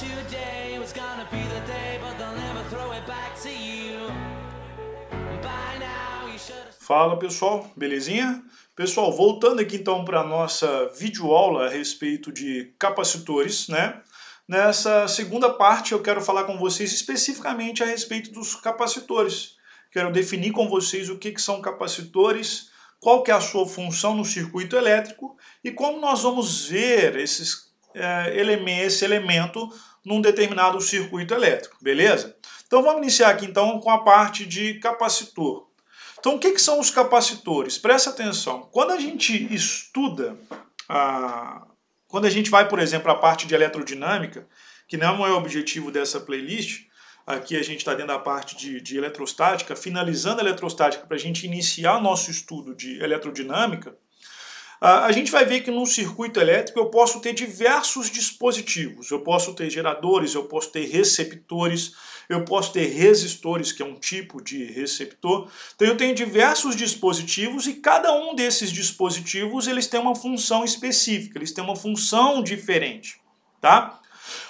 today was gonna be the day, but they'll never throw it back to you. By now you should have... Fala pessoal, belezinha? Pessoal, voltando aqui então para a nossa videoaula a respeito de capacitores, né? Nessa segunda parte eu quero falar com vocês especificamente a respeito dos capacitores. Quero definir com vocês o que são capacitores, qual que é a sua função no circuito elétrico e como nós vamos ver esse elemento num determinado circuito elétrico, beleza? Então vamos iniciar aqui então com a parte de capacitor. Então o que são os capacitores? Presta atenção, quando a gente estuda, quando a gente vai, por exemplo, à parte de eletrodinâmica, que não é o objetivo dessa playlist, aqui a gente está dentro da parte de eletrostática, finalizando a eletrostática para a gente iniciar nosso estudo de eletrodinâmica, a gente vai ver que no circuito elétrico eu posso ter diversos dispositivos. Eu posso ter geradores, eu posso ter receptores, eu posso ter resistores, que é um tipo de receptor. Então eu tenho diversos dispositivos e cada um desses dispositivos eles têm uma função específica, eles têm uma função diferente, tá?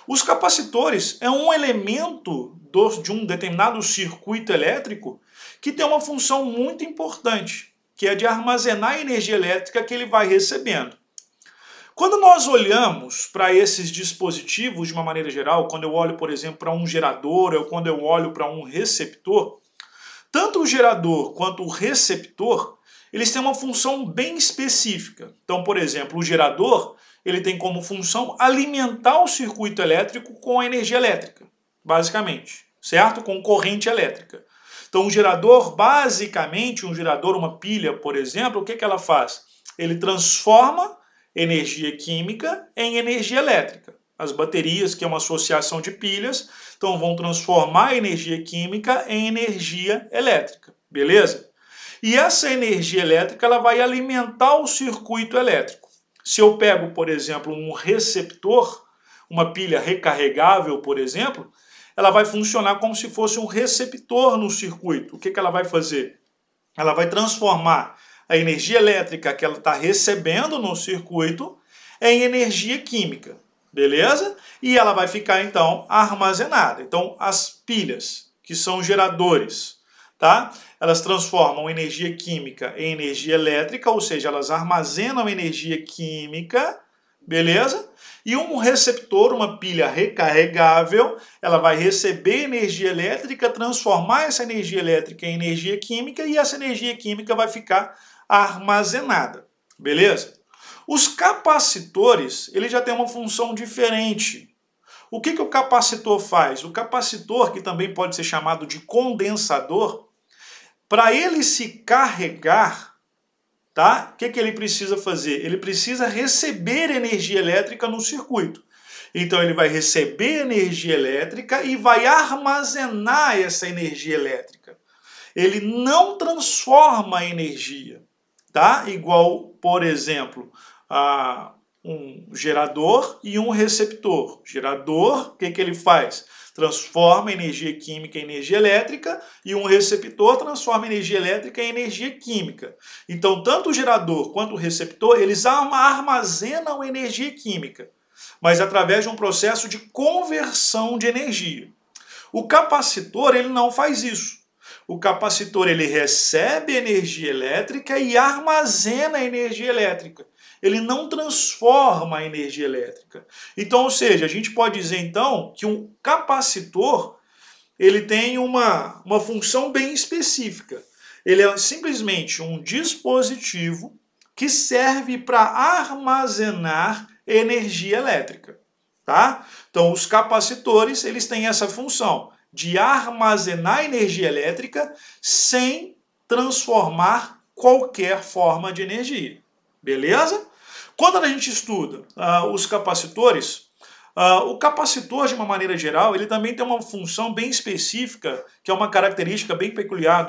Os capacitores é um elemento de um determinado circuito elétrico que tem uma função muito importante, que é de armazenar a energia elétrica que ele vai recebendo. Quando nós olhamos para esses dispositivos de uma maneira geral, quando eu olho, por exemplo, para um gerador ou quando eu olho para um receptor, tanto o gerador quanto o receptor, eles têm uma função bem específica. Então, por exemplo, o gerador, ele tem como função alimentar o circuito elétrico com a energia elétrica, basicamente, certo? Com corrente elétrica. Então, um gerador, basicamente, um gerador, uma pilha, por exemplo, o que ela faz? Ele transforma energia química em energia elétrica. As baterias, que é uma associação de pilhas, então vão transformar a energia química em energia elétrica, beleza? E essa energia elétrica ela vai alimentar o circuito elétrico. Se eu pego, por exemplo, um receptor, uma pilha recarregável, por exemplo, ela vai funcionar como se fosse um receptor no circuito. O que ela vai fazer? Ela vai transformar a energia elétrica que ela está recebendo no circuito em energia química, beleza? E ela vai ficar, então, armazenada. Então, as pilhas, que são geradores, tá? Elas transformam energia química em energia elétrica, ou seja, elas armazenam energia química, beleza? E um receptor, uma pilha recarregável, ela vai receber energia elétrica, transformar essa energia elétrica em energia química e essa energia química vai ficar armazenada, beleza? Os capacitores, ele já tem uma função diferente. O que o capacitor faz? O capacitor, que também pode ser chamado de condensador, para ele se carregar, tá? O que ele precisa fazer? Ele precisa receber energia elétrica no circuito. Então ele vai receber energia elétrica e vai armazenar essa energia elétrica. Ele não transforma a energia, tá? Igual, por exemplo, um gerador e um receptor. Gerador, o que ele faz? Transforma energia química em energia elétrica e um receptor transforma energia elétrica em energia química. Então, tanto o gerador quanto o receptor, eles armazenam energia química, mas através de um processo de conversão de energia. O capacitor, ele não faz isso. O capacitor, ele recebe energia elétrica e armazena a energia elétrica. Ele não transforma a energia elétrica. Então, ou seja, a gente pode dizer então que um capacitor ele tem uma função bem específica. Ele é simplesmente um dispositivo que serve para armazenar energia elétrica, tá? Então, os capacitores eles têm essa função de armazenar energia elétrica sem transformar qualquer forma de energia, beleza? Quando a gente estuda os capacitores, o capacitor, de uma maneira geral, ele também tem uma função bem específica, que é uma característica bem peculiar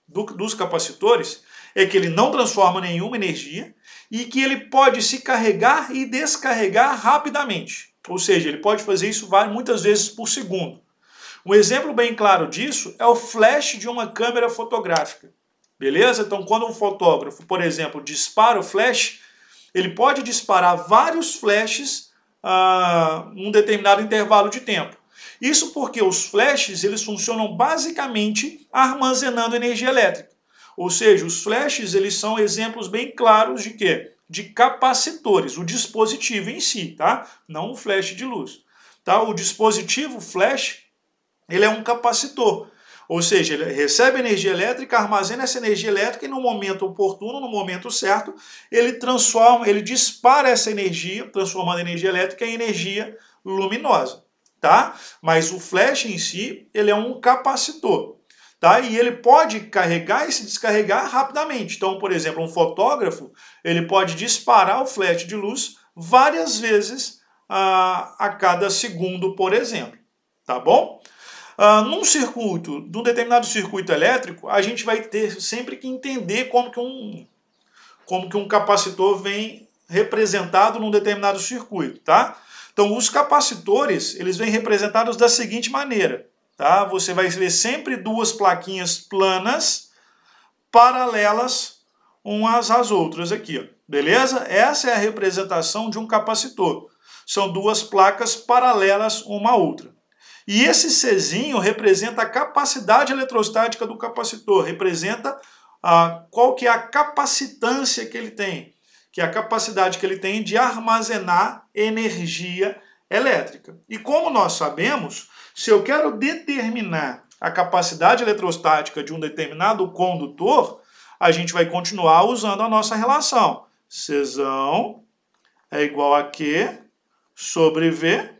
dos capacitores, é que ele não transforma nenhuma energia e que ele pode se carregar e descarregar rapidamente. Ou seja, ele pode fazer isso muitas vezes por segundo. Um exemplo bem claro disso é o flash de uma câmera fotográfica. Beleza? Então, quando um fotógrafo, por exemplo, dispara o flash, ele pode disparar vários flashes um determinado intervalo de tempo. Isso porque os flashes eles funcionam basicamente armazenando energia elétrica. Ou seja, os flashes eles são exemplos bem claros de quê? De capacitores, o dispositivo em si, tá? Não o flash de luz. Tá? O dispositivo flash ele é um capacitor. Ou seja, ele recebe energia elétrica, armazena essa energia elétrica e no momento oportuno, no momento certo, ele dispara essa energia, transformando a energia elétrica em energia luminosa, tá? Mas o flash em si, ele é um capacitor, tá? E ele pode carregar e se descarregar rapidamente. Então, por exemplo, um fotógrafo, ele pode disparar o flash de luz várias vezes a cada segundo, por exemplo, tá bom? Num determinado circuito elétrico, a gente vai ter sempre que entender como que um capacitor vem representado num determinado circuito, tá? Então, os capacitores, eles vêm representados da seguinte maneira, tá? Você vai ver sempre duas plaquinhas planas, paralelas umas às outras aqui, ó. Beleza? Essa é a representação de um capacitor. São duas placas paralelas uma à outra. E esse Czinho representa a capacidade eletrostática do capacitor, representa qual que é a capacitância que ele tem, que é a capacidade que ele tem de armazenar energia elétrica. E como nós sabemos, se eu quero determinar a capacidade eletrostática de um determinado condutor, a gente vai continuar usando a nossa relação. Czão é igual a Q sobre V.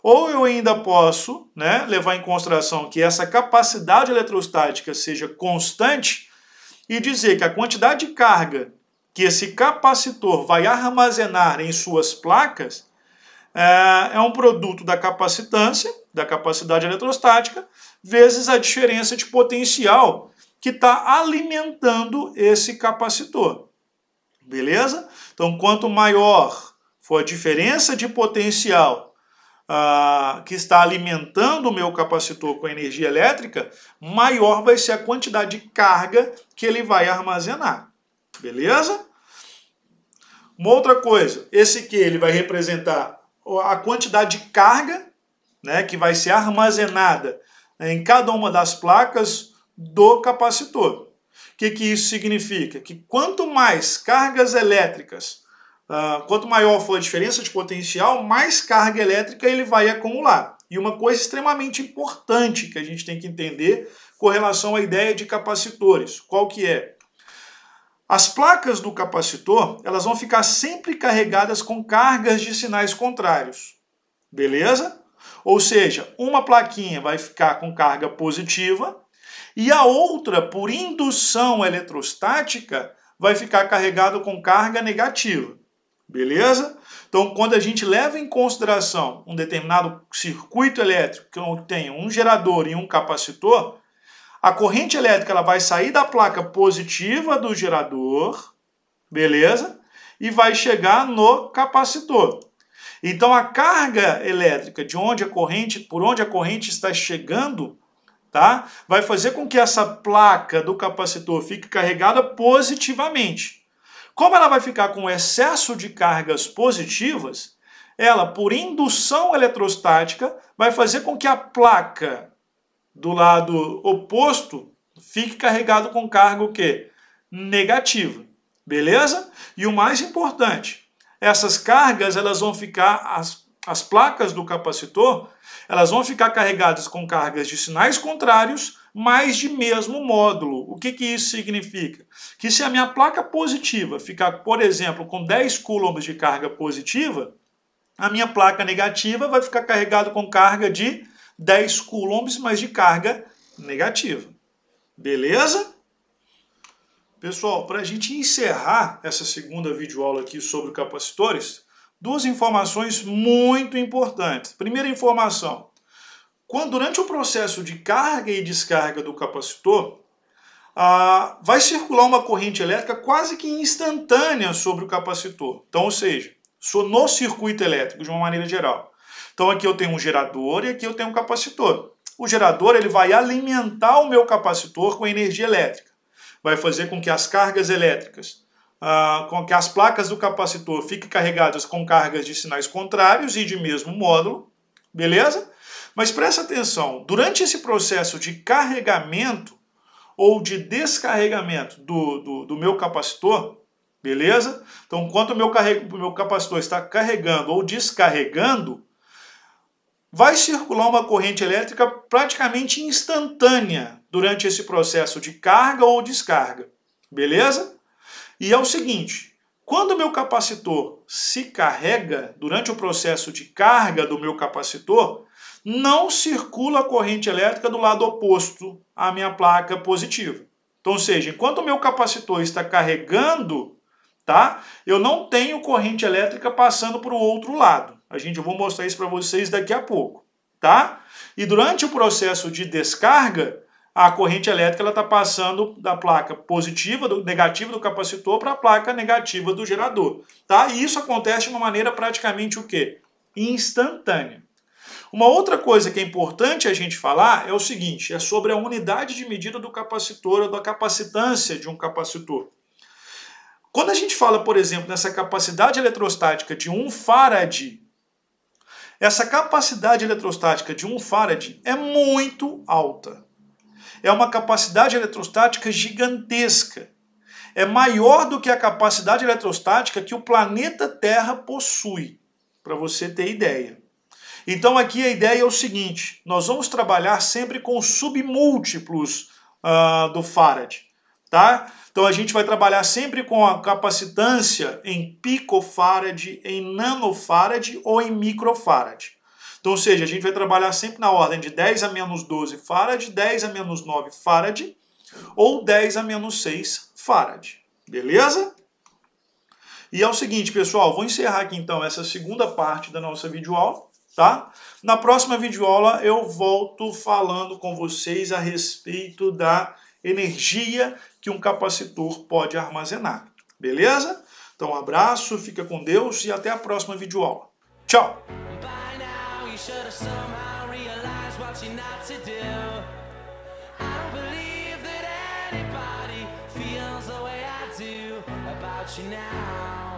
Ou eu ainda posso, né, levar em consideração que essa capacidade eletrostática seja constante e dizer que a quantidade de carga que esse capacitor vai armazenar em suas placas é um produto da capacitância, da capacidade eletrostática, vezes a diferença de potencial que está alimentando esse capacitor. Beleza? Então, quanto maior for a diferença de potencial que está alimentando o meu capacitor com energia elétrica, maior vai ser a quantidade de carga que ele vai armazenar. Beleza? Uma outra coisa, esse Q ele vai representar a quantidade de carga, né, que vai ser armazenada em cada uma das placas do capacitor. O que isso significa? Que quanto mais cargas elétricas, quanto maior for a diferença de potencial, mais carga elétrica ele vai acumular. E uma coisa extremamente importante que a gente tem que entender com relação à ideia de capacitores, qual que é? As placas do capacitor, elas vão ficar sempre carregadas com cargas de sinais contrários. Beleza? Ou seja, uma plaquinha vai ficar com carga positiva e a outra, por indução eletrostática, vai ficar carregada com carga negativa. Beleza? Então, quando a gente leva em consideração um determinado circuito elétrico que tem um gerador e um capacitor, a corrente elétrica ela vai sair da placa positiva do gerador, beleza? E vai chegar no capacitor. Então, a carga elétrica por onde a corrente está chegando, tá? Vai fazer com que essa placa do capacitor fique carregada positivamente. Como ela vai ficar com excesso de cargas positivas, ela, por indução eletrostática, vai fazer com que a placa do lado oposto fique carregada com carga o quê? Negativa. Beleza? E o mais importante, essas cargas elas vão ficar, as placas do capacitor, elas vão ficar carregadas com cargas de sinais contrários, mas de mesmo módulo. O que isso significa? Que se a minha placa positiva ficar, por exemplo, com 10 coulombs de carga positiva, a minha placa negativa vai ficar carregada com carga de 10 coulombs, mas de carga negativa. Beleza? Pessoal, para a gente encerrar essa segunda videoaula aqui sobre capacitores, duas informações muito importantes. Primeira informação. Durante o processo de carga e descarga do capacitor, vai circular uma corrente elétrica quase que instantânea sobre o capacitor. Então, ou seja, no circuito elétrico de uma maneira geral. Então aqui eu tenho um gerador e aqui eu tenho um capacitor. O gerador ele vai alimentar o meu capacitor com energia elétrica. Vai fazer com que as cargas elétricas com que as placas do capacitor fiquem carregadas com cargas de sinais contrários e de mesmo módulo, beleza? Mas presta atenção, durante esse processo de carregamento ou de descarregamento do meu capacitor, beleza? Então, enquanto o meu capacitor está carregando ou descarregando, vai circular uma corrente elétrica praticamente instantânea durante esse processo de carga ou descarga, beleza? E é o seguinte, quando o meu capacitor se carrega, durante o processo de carga do meu capacitor, não circula a corrente elétrica do lado oposto à minha placa positiva. Então, ou seja, enquanto o meu capacitor está carregando, tá? Eu não tenho corrente elétrica passando para o outro lado. Eu vou mostrar isso para vocês daqui a pouco, tá? E durante o processo de descarga, a corrente elétrica está passando da placa positiva, negativa do capacitor para a placa negativa do gerador, tá? E isso acontece de uma maneira praticamente o quê? Instantânea. Uma outra coisa que é importante a gente falar é o seguinte, é sobre a unidade de medida do capacitor ou da capacitância de um capacitor. Quando a gente fala, por exemplo, nessa capacidade eletrostática de 1 farad, essa capacidade eletrostática de 1 farad é muito alta. É uma capacidade eletrostática gigantesca. É maior do que a capacidade eletrostática que o planeta Terra possui, para você ter ideia. Então aqui a ideia é o seguinte, nós vamos trabalhar sempre com submúltiplos do farad, tá? Então a gente vai trabalhar sempre com a capacitância em picofarad, em nanofarad ou em microfarad. Então, ou seja, a gente vai trabalhar sempre na ordem de 10 a menos 12 farad, 10 a menos 9 farad ou 10 a menos 6 farad. Beleza? E é o seguinte, pessoal, vou encerrar aqui então essa segunda parte da nossa videoaula, tá? Na próxima videoaula eu volto falando com vocês a respeito da energia que um capacitor pode armazenar. Beleza? Então um abraço, fica com Deus e até a próxima videoaula. Tchau! You should have somehow realized what you're not to do. I don't believe that anybody feels the way I do about you now.